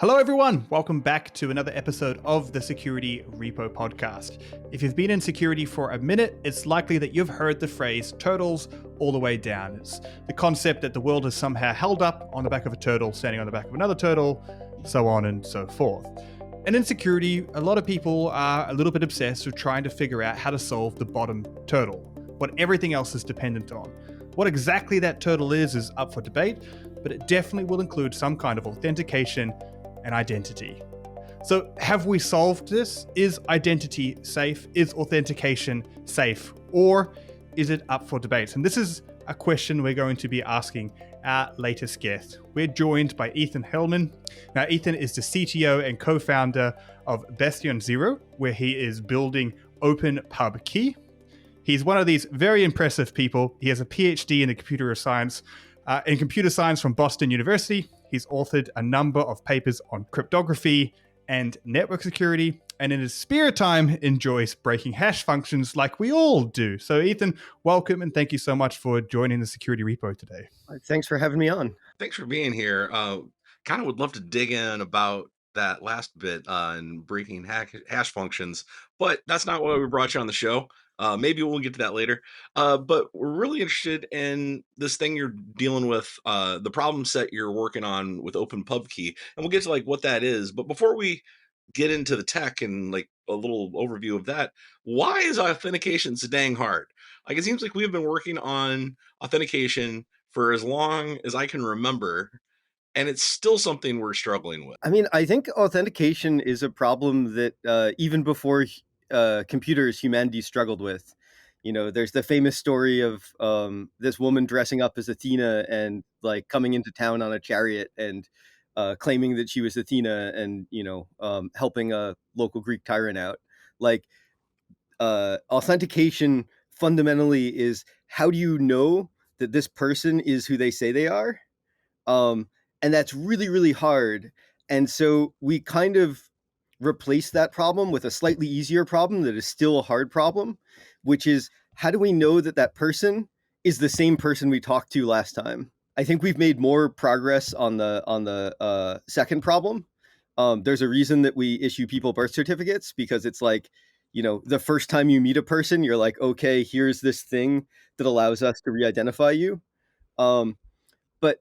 Hello, everyone. Welcome back to another episode of the Security Repo Podcast. If you've been in security for a minute, it's likely that you've heard the phrase turtles all the way down. It's the concept that the world is somehow held up on the back of a turtle, standing on the back of another turtle, so on and so forth. And in security, a lot of people are a little bit obsessed with trying to figure out how to solve the bottom turtle, what everything else is dependent on. What exactly that turtle is up for debate, but it definitely will include some kind of authentication and identity. So have we solved this? Is identity safe? Is authentication safe? Or is it up for debate? And this is a question we're going to be asking our latest guest. We're joined by Ethan Heilman. Now, Ethan is the CTO and co-founder of BastionZero, where he is building Open PubKey. He's one of these very impressive people. He has a PhD in computer science from Boston University. He's authored a number of papers on cryptography and network security, and in his spare time enjoys breaking hash functions like we all do. So Ethan, welcome, and thank you so much for joining the Security Repo today. Thanks for having me on. Thanks for being here. Kind of would love to dig in about that last bit on breaking hash functions, but that's not why we brought you on the show. Maybe we'll get to that later. But we're really interested in this thing you're dealing with, the problem set you're working on with Open PubKey, and we'll get to like what that is. But before we get into the tech and like a little overview of that, why is authentication so dang hard? Like it seems like we've been working on authentication for as long as I can remember, and it's still something we're struggling with. I mean, I think authentication is a problem that even before computers, humanity struggled with. You know, there's the famous story of this woman dressing up as Athena and like coming into town on a chariot and claiming that she was Athena and, helping a local Greek tyrant out. Like, authentication fundamentally is how do you know that this person is who they say they are? And that's really, really hard. And so we kind of replace that problem with a slightly easier problem that is still a hard problem, which is how do we know that that person is the same person we talked to last time? I think we've made more progress on the second problem. There's a reason that we issue people birth certificates because it's like, the first time you meet a person, you're like, okay, here's this thing that allows us to re-identify you. But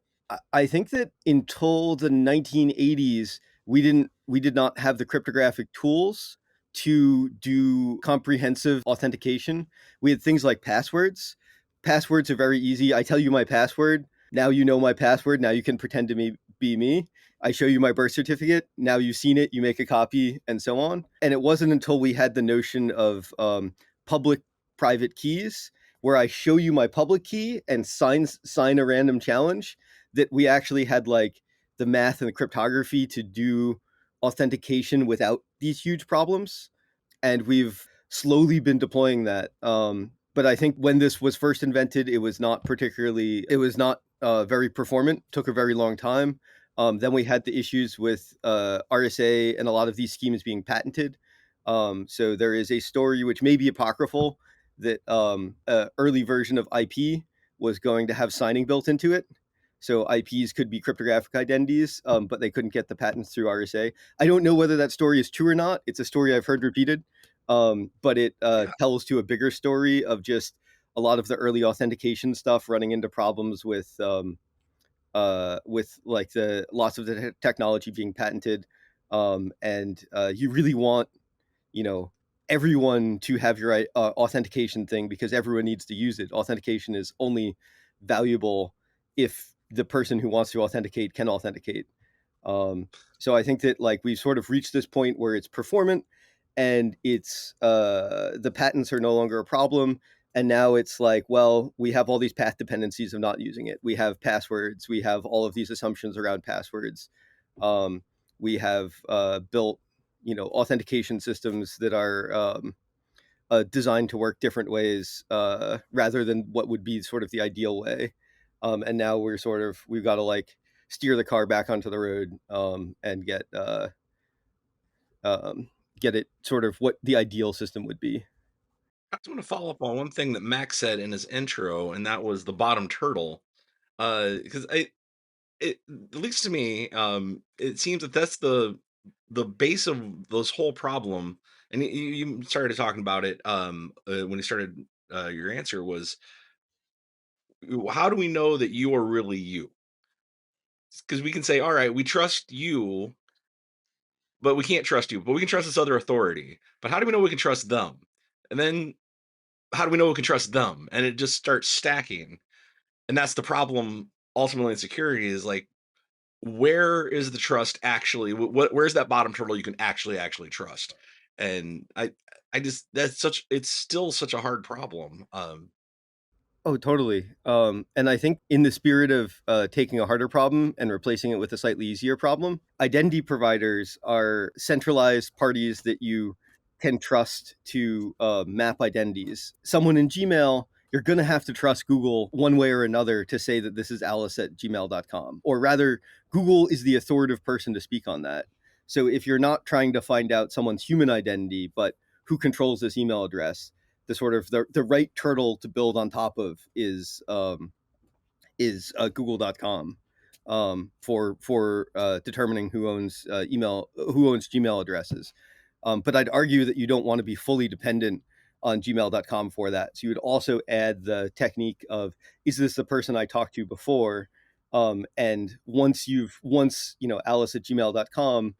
I think that until the 1980s, we did not have the cryptographic tools to do comprehensive authentication. We had things like passwords. Passwords are very easy. I tell you my password. Now you know my password. Now you can pretend to be me. I show you my birth certificate. Now you've seen it. You make a copy and so on. And it wasn't until we had the notion of public-private keys where I show you my public key and sign a random challenge that we actually had like the math and the cryptography to do authentication without these huge problems. And we've slowly been deploying that. But I think when this was first invented, it was not very performant, took a very long time. Then we had the issues with RSA and a lot of these schemes being patented. So there is a story which may be apocryphal that early version of IP was going to have signing built into it. So IPs could be cryptographic identities, but they couldn't get the patents through RSA. I don't know whether that story is true or not. It's a story I've heard repeated, but it tells to a bigger story of just a lot of the early authentication stuff running into problems with like the lots of the technology being patented, and you really want everyone to have your authentication thing because everyone needs to use it. Authentication is only valuable if the person who wants to authenticate can authenticate. So I think that like we've sort of reached this point where it's performant and it's the patents are no longer a problem. And now it's like, well, we have all these path dependencies of not using it. We have passwords. We have all of these assumptions around passwords. We have built, authentication systems that are designed to work different ways rather than what would be sort of the ideal way. And now we've got to like steer the car back onto the road and get it sort of what the ideal system would be. I just want to follow up on one thing that Max said in his intro, and that was the bottom turtle. Because at least to me, it seems that that's the base of this whole problem. And you started talking about it when you started your answer was, how do we know that you are really you? Because we can say, all right, we trust you, but we can't trust you, but we can trust this other authority. But how do we know we can trust them? And then how do we know we can trust them? And it just starts stacking. And that's the problem ultimately in security is like, where is the trust actually? Where's that bottom turtle you can actually trust? And I just that's such it's still such a hard problem. Oh, totally. And I think in the spirit of taking a harder problem and replacing it with a slightly easier problem, identity providers are centralized parties that you can trust to map identities. Someone in Gmail, you're going to have to trust Google one way or another to say that this is alice@gmail.com. Or rather, Google is the authoritative person to speak on that. So if you're not trying to find out someone's human identity, but who controls this email address, the sort of the right turtle to build on top of is google.com for determining who owns Gmail addresses. But I'd argue that you don't want to be fully dependent on gmail.com for that. So you would also add the technique of, is this the person I talked to before? And once alice@gmail.com,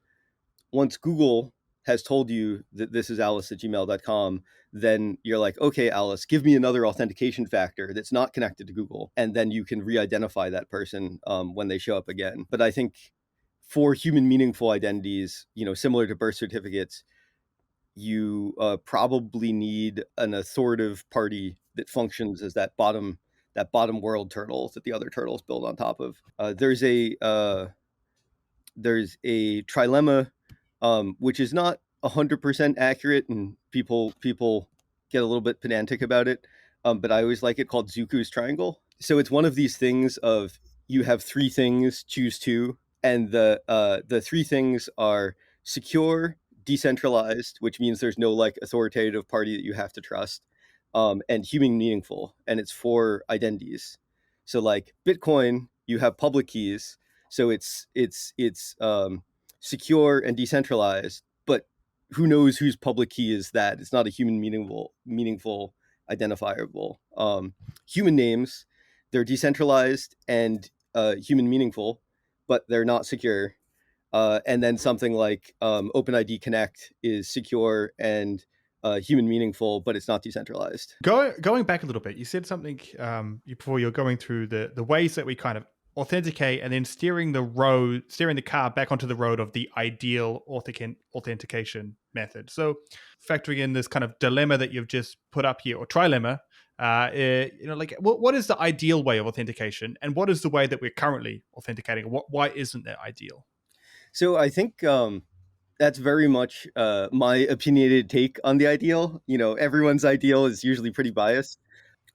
once Google has told you that this is alice@gmail.com, then you're like, okay, Alice, give me another authentication factor that's not connected to Google. And then you can re-identify that person when they show up again. But I think for human meaningful identities, similar to birth certificates, you probably need an authoritative party that functions as that bottom world turtle that the other turtles build on top of. There's a trilemma, which is not 100% accurate, and people get a little bit pedantic about it. But I always like it, called Zuku's triangle. So it's one of these things of, you have three things, choose two, and the three things are secure, decentralized, which means there's no like authoritative party that you have to trust, and human meaningful, and it's for identities. So like Bitcoin, you have public keys, so it's secure and decentralized, but who knows whose public key is that? It's not a human meaningful identifiable. Human names, they're decentralized and human meaningful, but they're not secure. And then something like OpenID Connect is secure and human meaningful, but it's not decentralized. Going back a little bit, you said something before you're going through the ways that we kind of authenticate, and then steering the car back onto the road of the ideal authentication method. So factoring in this kind of dilemma that you've just put up here, or trilemma, like what is the ideal way of authentication, and what is the way that we're currently authenticating? Why isn't that ideal? So I think that's very much my opinionated take on the ideal. Everyone's ideal is usually pretty biased.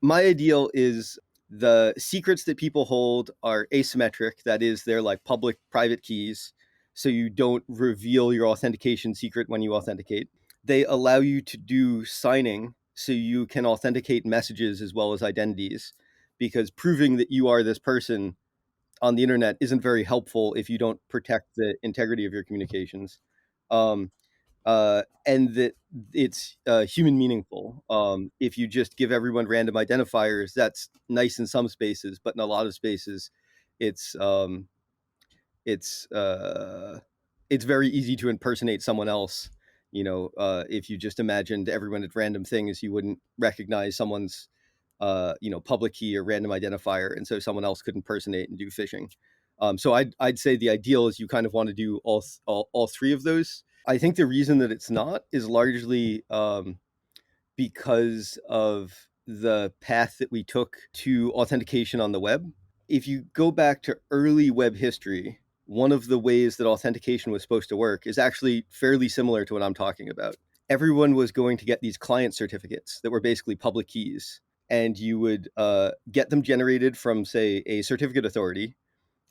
My ideal is the secrets that people hold are asymmetric. That is, they're like public private keys. So you don't reveal your authentication secret when you authenticate. They allow you to do signing, so you can authenticate messages as well as identities, because proving that you are this person on the internet isn't very helpful if you don't protect the integrity of your communications. Um, and that it's human meaningful. If you just give everyone random identifiers, that's nice in some spaces, but in a lot of spaces, it's it's uh, it's very easy to impersonate someone else. If you just imagined everyone at random things, you wouldn't recognize someone's public key or random identifier, and so someone else could impersonate and do phishing. So I'd say the ideal is you kind of want to do all three of those. I think the reason that it's not is largely because of the path that we took to authentication on the web. If you go back to early web history, one of the ways that authentication was supposed to work is actually fairly similar to what I'm talking about. Everyone was going to get these client certificates that were basically public keys, and you would get them generated from, say, a certificate authority.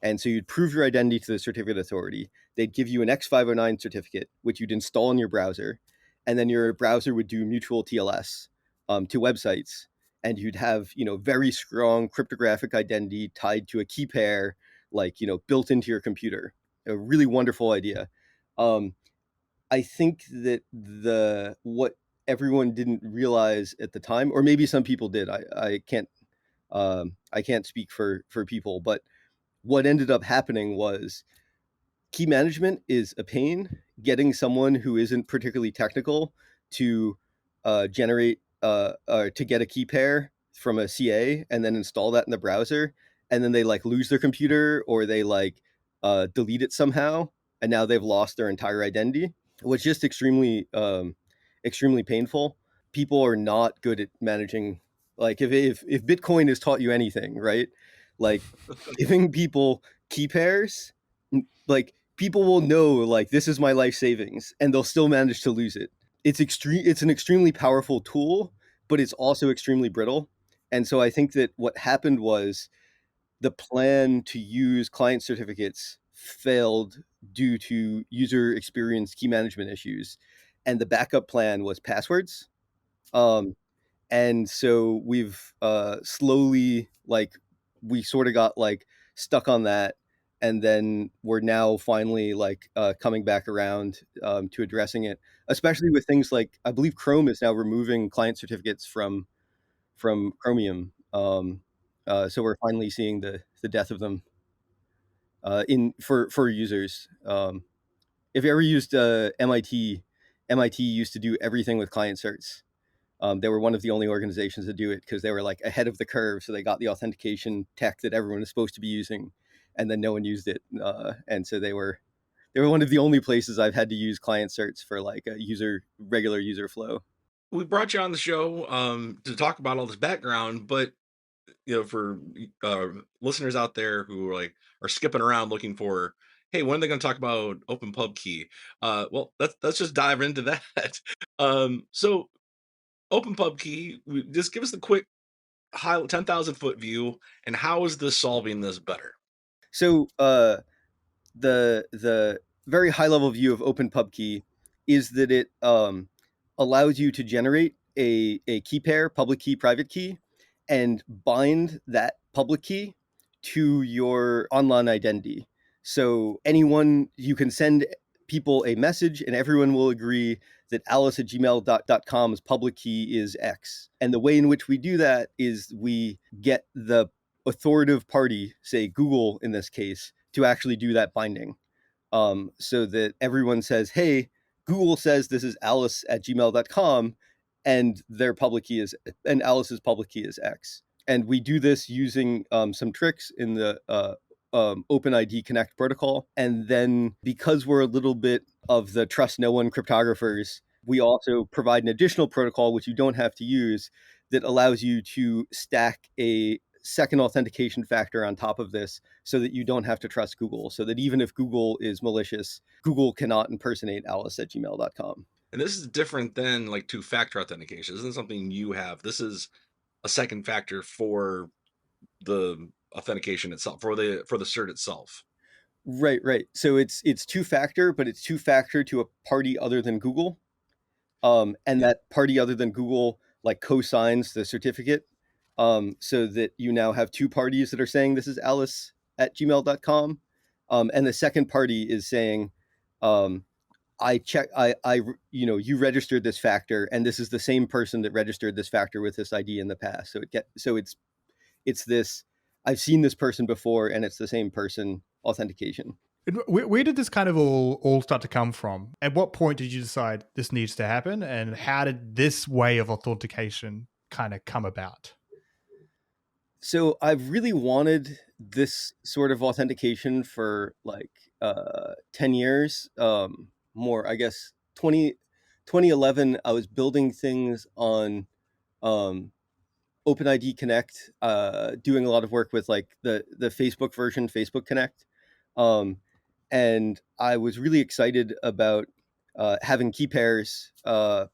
And so you'd prove your identity to the certificate authority. They'd give you an X509 certificate, which you'd install in your browser. And then your browser would do mutual TLS to websites. And you'd have, very strong cryptographic identity tied to a key pair like, built into your computer. A really wonderful idea. I think that what everyone didn't realize at the time, or maybe some people did, I can't speak for people, but what ended up happening was key management is a pain. Getting someone who isn't particularly technical to generate to get a key pair from a CA and then install that in the browser, and then they like lose their computer or they like delete it somehow, and now they've lost their entire identity, was just extremely painful. People are not good at managing. Like if Bitcoin has taught you anything, right? Like giving people key pairs, like people will know like this is my life savings and they'll still manage to lose it. It's an extremely powerful tool, but it's also extremely brittle. And so I think that what happened was the plan to use client certificates failed due to user experience key management issues, and the backup plan was passwords. And so we've slowly, like, we sort of got like stuck on that, and then we're now finally like coming back around to addressing it, especially with things like I believe Chrome is now removing client certificates from Chromium. So we're finally seeing the death of them in for users. If you ever used MIT used to do everything with client certs. They were one of the only organizations to do it because they were like ahead of the curve. So they got the authentication tech that everyone is supposed to be using, and then no one used it. And so they were one of the only places I've had to use client certs for like a regular user flow. We brought you on the show to talk about all this background, but for listeners out there who are skipping around looking for, hey, when are they going to talk about Open PubKey? Well, let's just dive into that. So Open PubKey, just give us the quick high 10,000-foot view, and how is this solving this better? So the very high level view of Open PubKey is that it allows you to generate a key pair, public key, private key, and bind that public key to your online identity. So you can send people a message and everyone will agree that alice@gmail.com's public key is X. And the way in which we do that is we get the authoritative party, say Google in this case, to actually do that binding. So that everyone says, hey, Google says this is alice@gmail.com, and Alice's public key is X. And we do this using some tricks in the OpenID Connect protocol. And then because we're a little bit of the trust no one cryptographers, we also provide an additional protocol, which you don't have to use, that allows you to stack a second authentication factor on top of this so that you don't have to trust Google, so that even if Google is malicious, Google cannot impersonate alice@gmail.com. And this is different than like two-factor authentication. This isn't something you have. This is a second factor for the authentication itself, for the cert itself. Right. So it's two-factor, but it's two-factor to a party other than Google. And that party other than Google like co-signs the certificate, so that you now have two parties that are saying this is alice@gmail.com. And the second party is saying, you registered this factor, and this is the same person that registered this factor with this ID in the past. So it's this, I've seen this person before, and it's the same person authentication. Where did this kind of all start to come from? At what point did you decide this needs to happen? And how did this way of authentication kind of come about? So I've really wanted this sort of authentication for like 10 years, more, I guess, 2011, I was building things on OpenID Connect, doing a lot of work with like the Facebook version, Facebook Connect. And I was really excited about having key pairs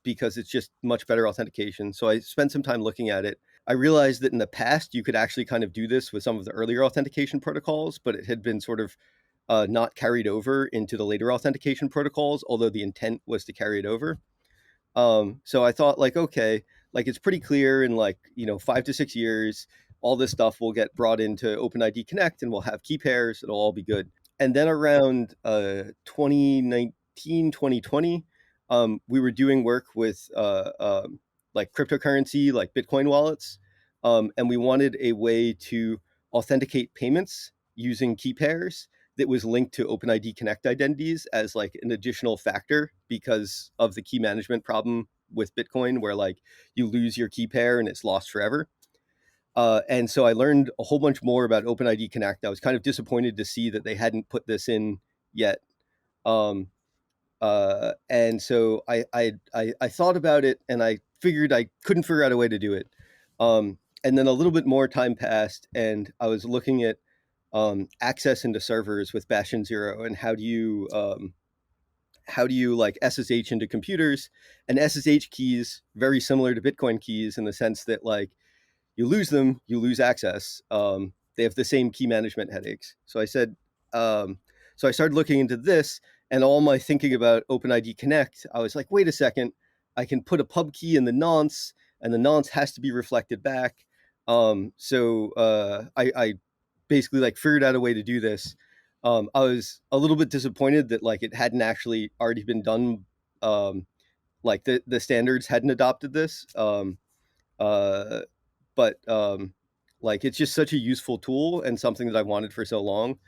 because it's just much better authentication. So I spent some time looking at it. I realized that in the past, you could actually kind of do this with some of the earlier authentication protocols, but it had been sort of not carried over into the later authentication protocols, although the intent was to carry it over. So I thought like, okay, like it's pretty clear in like, 5 to 6 years, all this stuff will get brought into OpenID Connect and we'll have key pairs. It'll all be good. And then around 2019, 2020, we were doing work with like cryptocurrency, like Bitcoin wallets. And we wanted a way to authenticate payments using key pairs that was linked to OpenID Connect identities as like an additional factor because of the key management problem with Bitcoin, where like you lose your key pair and it's lost forever. And so I learned a whole bunch more about OpenID Connect. I was kind of disappointed to see that they hadn't put this in yet. And so I thought about it, and I figured I couldn't figure out a way to do it. And then a little bit more time passed, and I was looking at access into servers with BastionZero, and how do you like SSH into computers? And SSH keys, very similar to Bitcoin keys in the sense that like you lose them, you lose access. They have the same key management headaches. So I said, so I started looking into this, and all my thinking about OpenID Connect, I was like, wait a second, I can put a pub key in the nonce, and the nonce has to be reflected back. I basically like figured out a way to do this. I was a little bit disappointed that like it hadn't actually already been done. Like the standards hadn't adopted this. Uh, but like it's just such a useful tool and something that I wanted for so long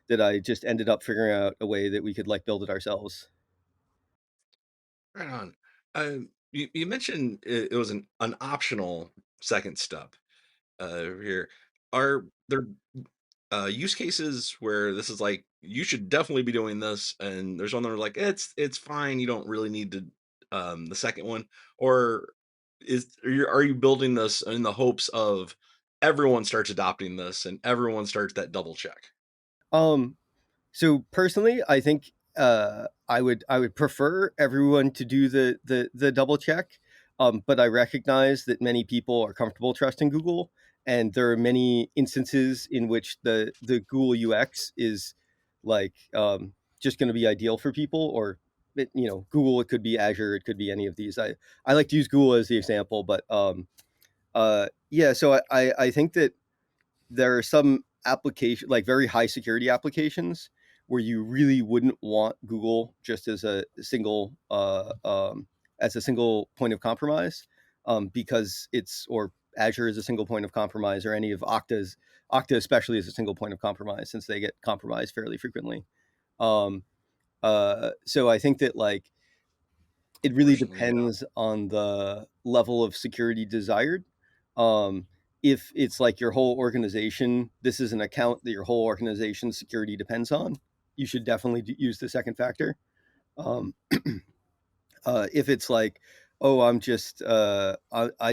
that I just ended up figuring out a way that we could like build it ourselves. Right on. You mentioned it was an optional second step here. Are there use cases where this is like you should definitely be doing this, and there's one that are like it's fine, you don't really need to the second one, or are you building this in the hopes of everyone starts adopting this and everyone starts that double check? Um, So personally, I think I would prefer everyone to do the double check, but I recognize that many people are comfortable trusting Google, and there are many instances in which the Google UX is like just going to be ideal for people. Or Google, it could be Azure, it could be any of these. I like to use Google as the example, but yeah. So I think that there are some application like very high security applications where you really wouldn't want Google just as a single point of compromise, because it's or Azure is a single point of compromise, or any of Okta especially is a single point of compromise since they get compromised fairly frequently. Um, so I think that like it really Unfortunately, yeah. depends on the level of security desired. Um, if it's like your whole organization, this is an account that your whole organization's security depends on, you should definitely use the second factor. Um, if it's like, oh, I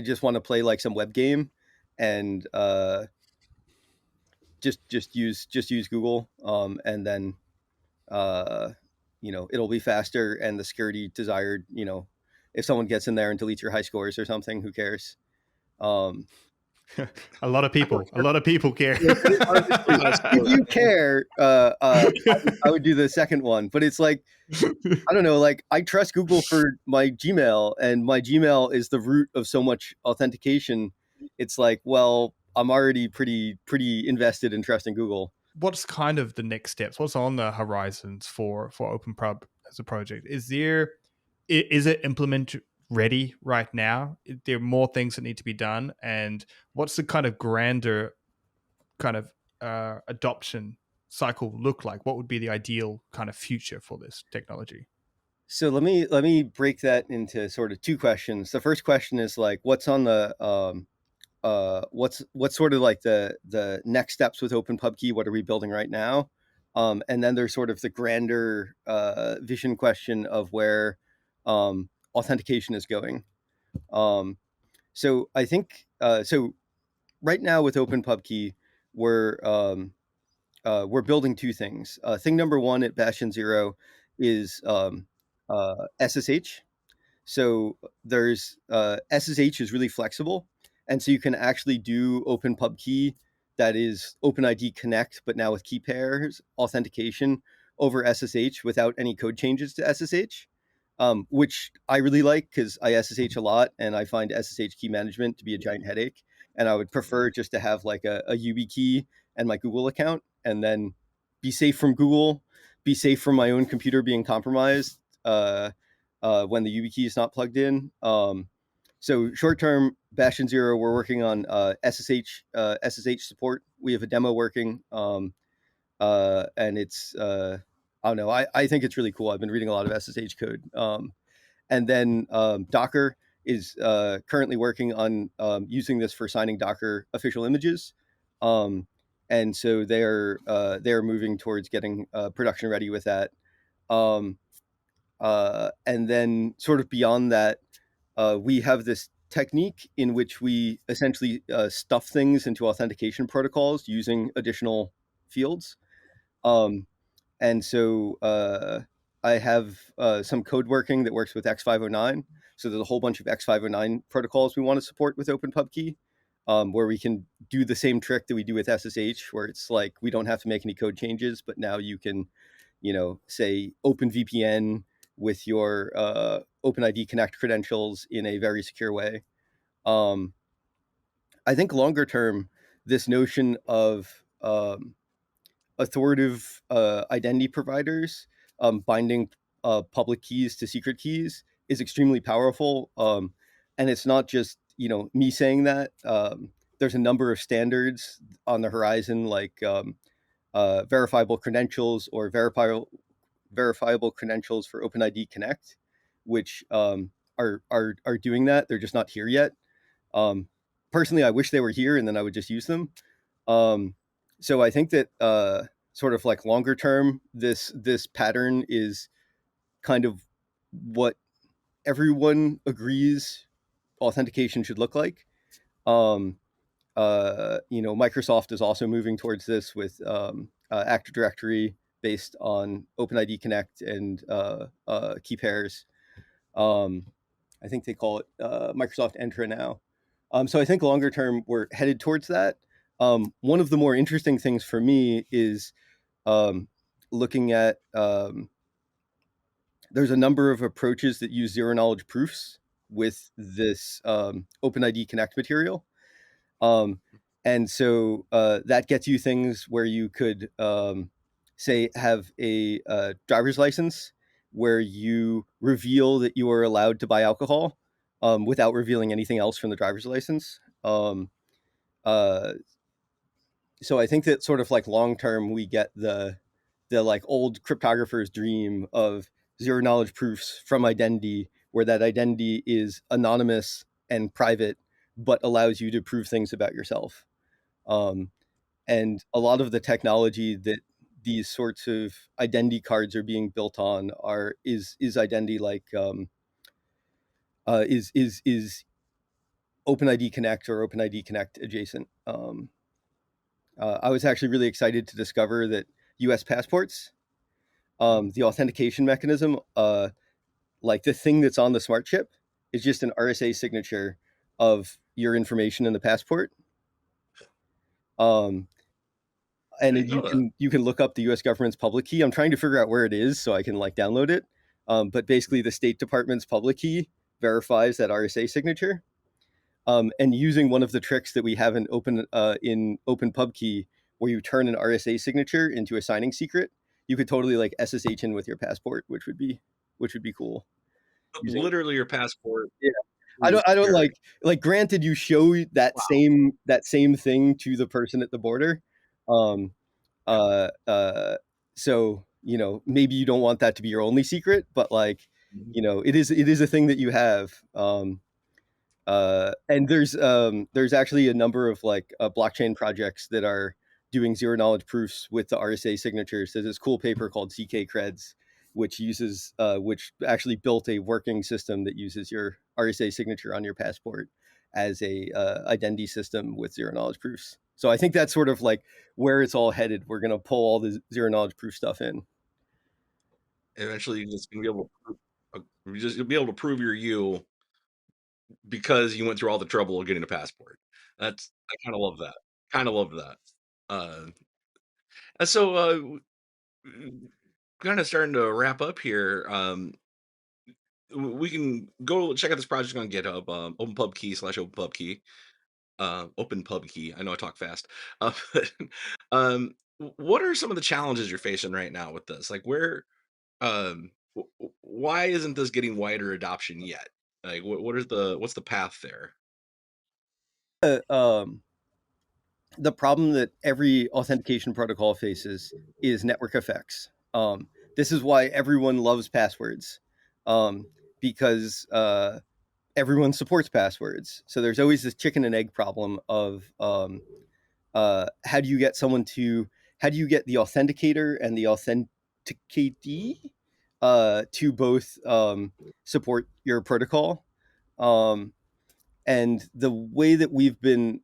just want to play like some web game, and just use Google, and then uh, it'll be faster, and the security desired, if someone gets in there and deletes your high scores or something, who cares? Um, A lot of people care. yeah, but if you care, I would do the second one. But it's like, I don't know, like I trust Google for my Gmail, and my Gmail is the root of so much authentication. It's like, well, I'm already pretty invested in trusting Google. What's kind of the next steps? What's on the horizons for OpenPub as a project? Is it implement ready right now? There are more things that need to be done, and what's the kind of grander kind of adoption cycle look like? What would be the ideal kind of future for this technology? So let me break that into sort of two questions. The first question is like, what's on the what's sort of like the next steps with Open PubKey? What are we building right now? And then there's sort of the grander vision question of where authentication is going. So I think so. Right now with Open PubKey, we're building two things. Thing number one at BastionZero is SSH. So there's SSH is really flexible, and so you can actually do Open PubKey, that is OpenID Connect, but now with key pairs authentication over SSH without any code changes to SSH, which I really like because I SSH a lot, and I find SSH key management to be a giant headache. and I would prefer just to have like a YubiKey and my Google account, and then be safe from Google, be safe from my own computer being compromised when the YubiKey is not plugged in. So short term, BastionZero, we're working on SSH support. We have a demo working, and it's I don't know. I think it's really cool. I've been reading a lot of SSH code. And then Docker is currently working on using this for signing Docker official images. And so they're moving towards getting production ready with that. And then sort of beyond that, we have this technique in which we essentially stuff things into authentication protocols using additional fields. Um, and so I have some code working that works with X509. So there's a whole bunch of X509 protocols we want to support with Open PubKey, where we can do the same trick that we do with SSH, where it's like we don't have to make any code changes, but now you can, say OpenVPN with your OpenID Connect credentials in a very secure way. I think longer term, this notion of authoritative identity providers binding public keys to secret keys is extremely powerful. And it's not just me saying that. There's a number of standards on the horizon, like verifiable credentials or verifiable credentials for OpenID Connect, which are doing that. They're just not here yet. Personally, I wish they were here, and then I would just use them. So I think that sort of like longer term, this pattern is kind of what everyone agrees authentication should look like. Microsoft is also moving towards this with Active Directory based on OpenID Connect and key pairs. I think they call it Microsoft Entra now. So I think longer term, we're headed towards that. One of the more interesting things for me is looking at there's a number of approaches that use zero knowledge proofs with this OpenID Connect material. And so that gets you things where you could, say, have a driver's license where you reveal that you are allowed to buy alcohol without revealing anything else from the driver's license. Uh, so I think that sort of like long term, we get the like old cryptographer's dream of zero knowledge proofs from identity, where that identity is anonymous and private, but allows you to prove things about yourself. Um, and a lot of the technology that these sorts of identity cards are being built on is identity like is OpenID Connect or OpenID Connect adjacent. I was actually really excited to discover that U.S. passports, the authentication mechanism, like the thing that's on the smart chip, is just an RSA signature of your information in the passport. Um, I and didn't know that. you can look up the U.S. government's public key. I'm trying to figure out where it is so I can like download it. But basically, the State Department's public key verifies that RSA signature. And using one of the tricks that we have in Open PubKey, where you turn an RSA signature into a signing secret, you could totally like SSH in with your passport, which would be cool. Using Literally, your passport Yeah, is I don't secured. like. Granted, you show Wow. that same thing to the person at the border. Um, Yeah. so maybe you don't want that to be your only secret, but like Mhm. it is a thing that you have. And there's actually a number of like blockchain projects that are doing zero knowledge proofs with the RSA signatures. There's this cool paper called ZK Creds, which actually built a working system that uses your RSA signature on your passport as a identity system with zero knowledge proofs. So I think that's sort of like where it's all headed. We're gonna pull all the zero knowledge proof stuff in. Eventually, you're just gonna be able to you'll be able to prove you're you because you went through all the trouble of getting a passport. I kind of love that. Kind of love that. Uh, and so, kind of starting to wrap up here. We can go check out this project on GitHub, OpenPubKey /OpenPubKey. Open PubKey. I know I talk fast. But, what are some of the challenges you're facing right now with this? Like, why isn't this getting wider adoption yet? Like, what's the path there? Uh, um, the problem that every authentication protocol faces is network effects. This is why everyone loves passwords, um, because everyone supports passwords. So there's always this chicken and egg problem of how do you get how do you get the authenticator and the authenticatee to both support your protocol? Um, and the way that we've been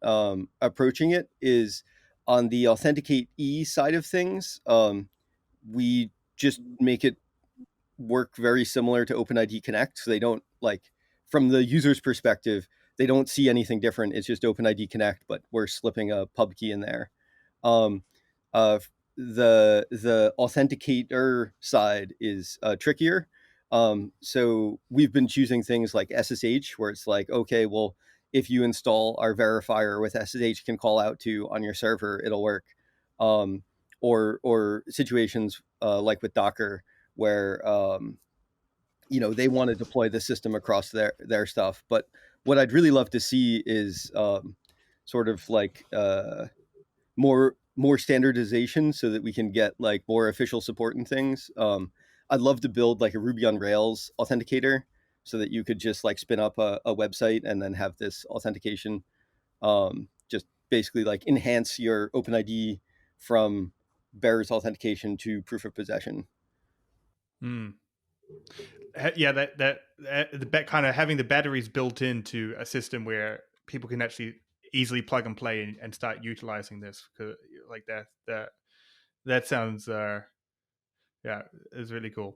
approaching it is on the authenticate E side of things. We just make it work very similar to OpenID Connect. So they don't from the user's perspective, they don't see anything different. It's just OpenID Connect, but we're slipping a pub key in there. Um, uh, the authenticator side is trickier. So we've been choosing things like SSH, where it's like, okay, well, if you install our verifier with SSH can call out to on your server, it'll work. Or situations like with Docker, where they want to deploy the system across their stuff. But what I'd really love to see is sort of like more standardization so that we can get like more official support and things. I'd love to build like a Ruby on Rails authenticator so that you could just like spin up a website and then have this authentication just basically like enhance your OpenID from bearer's authentication to proof of possession. Mm. Yeah, that kind of having the batteries built into a system where people can actually easily plug and play and start utilizing this, like that sounds yeah, is really cool.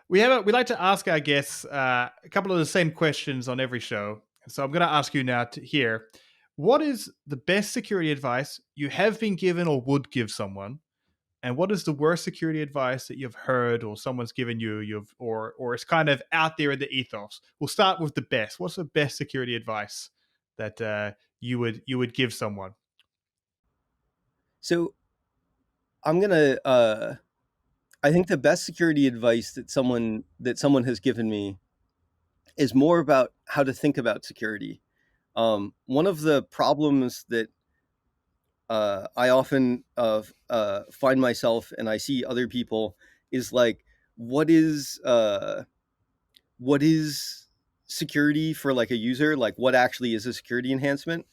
We like to ask our guests a couple of the same questions on every show. So I'm going to ask you now here, what is the best security advice you have been given or would give someone? And what is the worst security advice that you've heard or someone's given you, or it's kind of out there in the ethos? We'll start with the best. What's the best security advice that you would give someone? So I'm gonna I think the best security advice that someone has given me is more about how to think about security. One of the problems that I often find myself and I see other people is like, what is uh, what is security for like a user? Like, what actually is a security enhancement?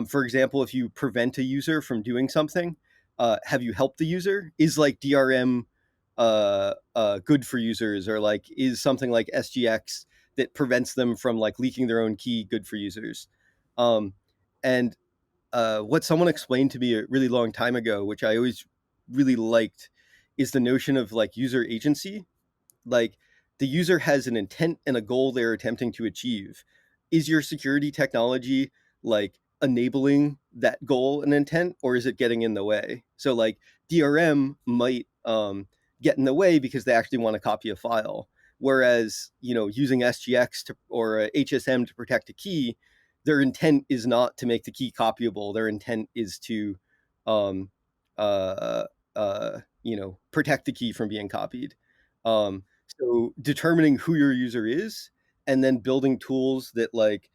For example, if you prevent a user from doing something, have you helped the user? Is like DRM good for users, or like is something like SGX that prevents them from like leaking their own key good for users? Um, and what someone explained to me a really long time ago, which I always really liked, is the notion of like user agency. Like, the user has an intent and a goal they're attempting to achieve. Is your security technology like enabling that goal and intent, or is it getting in the way? So like DRM might get in the way because they actually want to copy a file, whereas using SGX or HSM to protect a key, their intent is not to make the key copyable. Their intent is to um, uh, protect the key from being copied. So determining who your user is and then building tools that like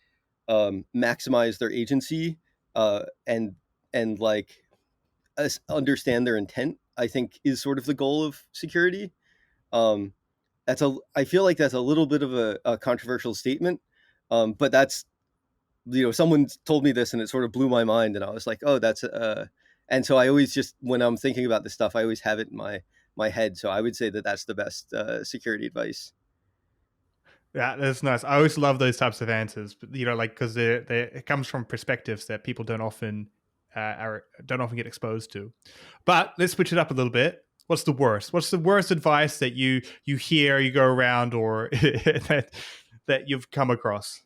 maximize their agency and like understand their intent, I think is sort of the goal of security. Um, I feel like that's a little bit of a controversial statement, but that's someone told me this and it sort of blew my mind, and I was like, oh, that's and so I always just when I'm thinking about this stuff, I always have it in my head. So I would say that that's the best security advice. Yeah, that's nice. I always love those types of answers, but like because it comes from perspectives that people don't often get exposed to. But let's switch it up a little bit. What's the worst? What's the worst advice that you hear, you go around, or that you've come across?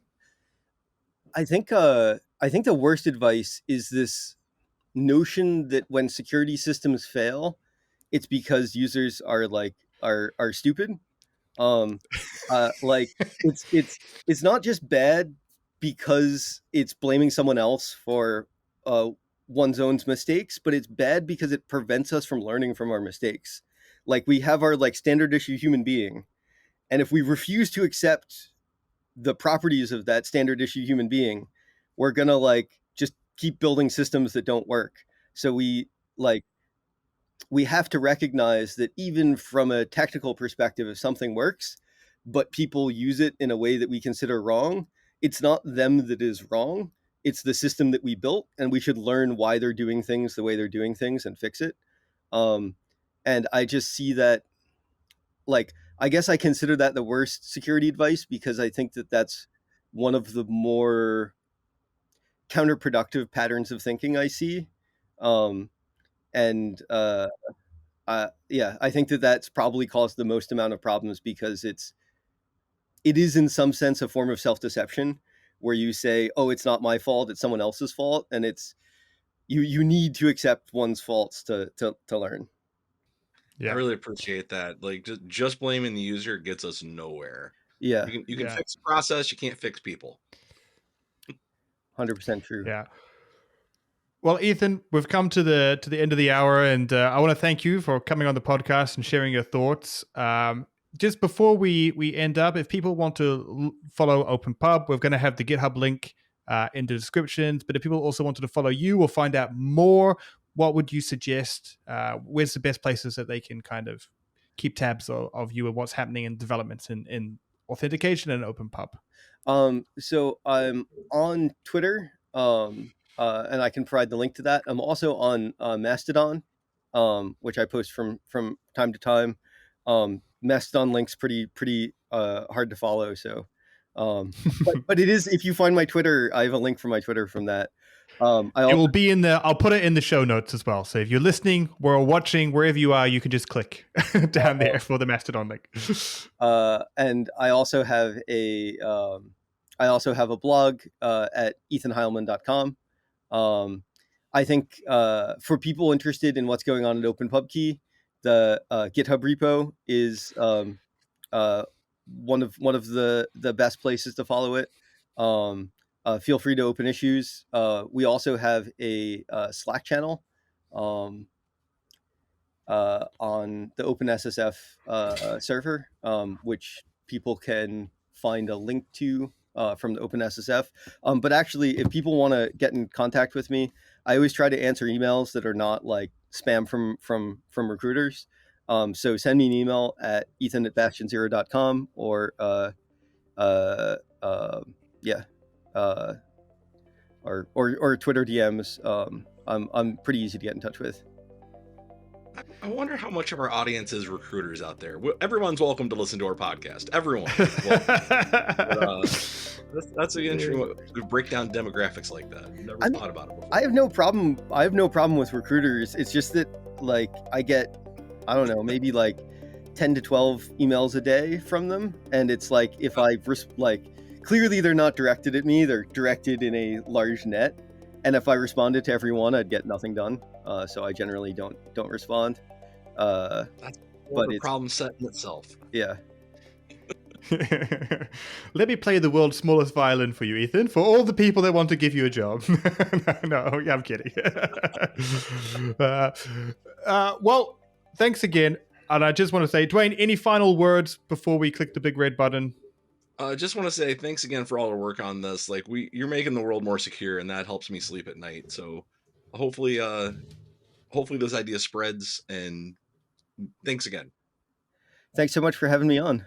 I think the worst advice is this notion that when security systems fail, it's because users are stupid. Like it's not just bad because it's blaming someone else for one's own mistakes, but it's bad because it prevents us from learning from our mistakes. Like we have our like standard issue human being, and if we refuse to accept the properties of that standard issue human being, we're gonna like just keep building systems that don't work. So we have to recognize that even from a technical perspective, if something works, but people use it in a way that we consider wrong, it's not them that is wrong. It's the system that we built, and we should learn why they're doing things the way they're doing things and fix it. And I just see that, like, I guess I consider that the worst security advice, because I think that that's one of the more counterproductive patterns of thinking I see. And yeah, I think that that's probably caused the most amount of problems, because it is in some sense a form of self-deception, where you say, oh, it's not my fault, it's someone else's fault. And it's you need to accept one's faults to learn. I really appreciate that. Like just blaming the user gets us nowhere. Yeah, You can fix the process, you can't fix people. 100% true. Yeah. Well, Ethan, we've come to the end of the hour, and I want to thank you for coming on the podcast and sharing your thoughts. Just before we end up, if people want to follow OpenPub, we're going to have the GitHub link in the descriptions. But if people also wanted to follow you or find out more, what would you suggest? Where's the best places that they can kind of keep tabs of you and what's happening in developments in authentication and OpenPub? So I'm on Twitter, and I can provide the link to that. I'm also on Masterdon, which I post from time to time. Mastodon link's pretty hard to follow. So, but it is, if you find my Twitter, I have a link for my Twitter from that. It will be in I'll put it in the show notes as well. So if you're listening or watching, wherever you are, you can just click down there for the Mastodon link. And I also have a blog at ethanheilman.com. I think for people interested in what's going on at Open PubKey, the GitHub repo is one of the best places to follow it. Feel free to open issues. We also have a Slack channel on the OpenSSF server, which people can find a link to from the OpenSSF. But actually, if people want to get in contact with me, I always try to answer emails that are not like spam from recruiters. So send me an email at ethan@bastionzero.com, or or Twitter DMs. I'm pretty easy to get in touch with. I wonder how much of our audience is recruiters out there. Everyone's welcome to listen to our podcast. Everyone. That's an interesting way to break down demographics like that. Never thought about it before. I have no problem with recruiters. It's just that, like, I get, I don't know, maybe like 10 to 12 emails a day from them, and it's like, if I clearly they're not directed at me, they're directed in a large net, and if I responded to every one, I'd get nothing done. So I generally don't respond. That's a problem set in itself. Yeah. Let me play the world's smallest violin for you, Ethan, for all the people that want to give you a job. No, I'm kidding. Well, thanks again. And I just want to say, Dwayne, any final words before we click the big red button? I just want to say thanks again for all the work on this. Like, you're making the world more secure, and that helps me sleep at night. So hopefully this idea spreads, and thanks again. Thanks so much for having me on.